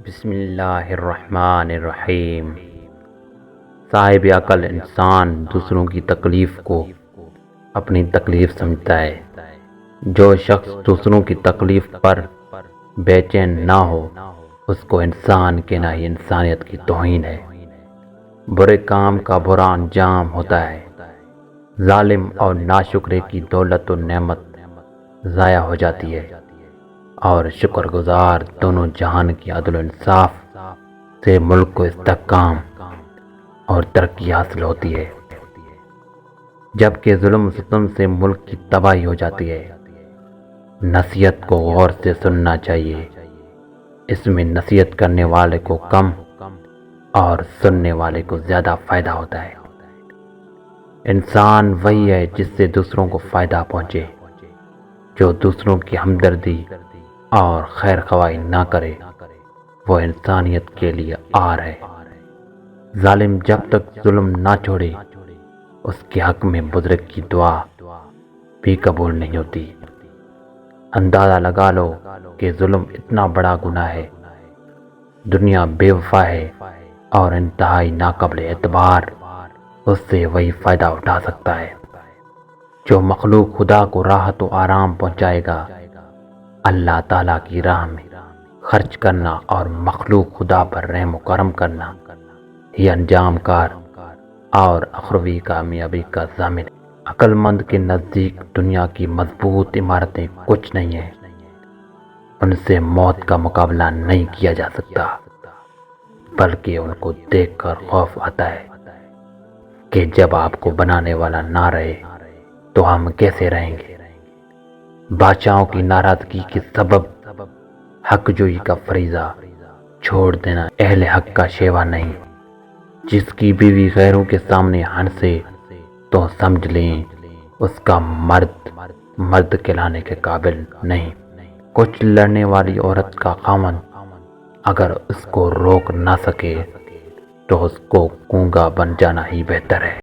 بسم اللہ الرحمن الرحیم۔ صاحب عقل انسان دوسروں کی تکلیف کو اپنی تکلیف سمجھتا ہے۔ جو شخص دوسروں کی تکلیف پر بے چین نہ ہو اس کو انسان کے نہ ہی انسانیت کی توہین ہے۔ برے کام کا برا انجام ہوتا ہے۔ ظالم اور ناشکرے کی دولت و نعمت ضائع ہو جاتی ہے، اور شکر گزار دونوں جہان کی عدل و انصاف سے ملک کو استحکام اور ترقی حاصل ہوتی ہے، جبکہ ظلم و ستم سے ملک کی تباہی ہو جاتی ہے۔ نصیحت کو غور سے سننا چاہیے، اس میں نصیحت کرنے والے کو کم اور سننے والے کو زیادہ فائدہ ہوتا ہے۔ انسان وہی ہے جس سے دوسروں کو فائدہ پہنچے۔ جو دوسروں کی ہمدردی اور خیر خواہی نہ کرے وہ انسانیت کے لیے عار ہے۔ ظالم جب تک ظلم نہ چھوڑے اس کے حق میں بزرگ کی دعا بھی قبول نہیں ہوتی۔ اندازہ لگا لو کہ ظلم اتنا بڑا گناہ ہے، دنیا بے وفا ہے اور انتہائی ناقابل اعتبار اس سے وہی فائدہ اٹھا سکتا ہے۔ جو مخلوق خدا کو راحت و آرام پہنچائے گا، اللہ تعالیٰ کی راہ میں خرچ کرنا اور مخلوق خدا پر رحم و کرم کرنا یہ انجام کار اور اخروی کامیابی کا ضامن ہے۔ عقل مند کے نزدیک دنیا کی مضبوط عمارتیں کچھ نہیں ہیں، ان سے موت کا مقابلہ نہیں کیا جا سکتا، بلکہ ان کو دیکھ کر خوف آتا ہے کہ جب آپ کو بنانے والا نہ رہے تو ہم کیسے رہیں گے۔ بادشاہوں کی ناراضگی کے سبب حق جوئی کا فریضہ چھوڑ دینا اہل حق کا شیوا نہیں۔ جس کی بیوی غیروں کے سامنے ہنسے تو سمجھ لیں اس کا مرد کہلانے کے قابل نہیں۔ کچھ لڑنے والی عورت کا خاوند اگر اس کو روک نہ سکے تو اس کو گونگا بن جانا ہی بہتر ہے۔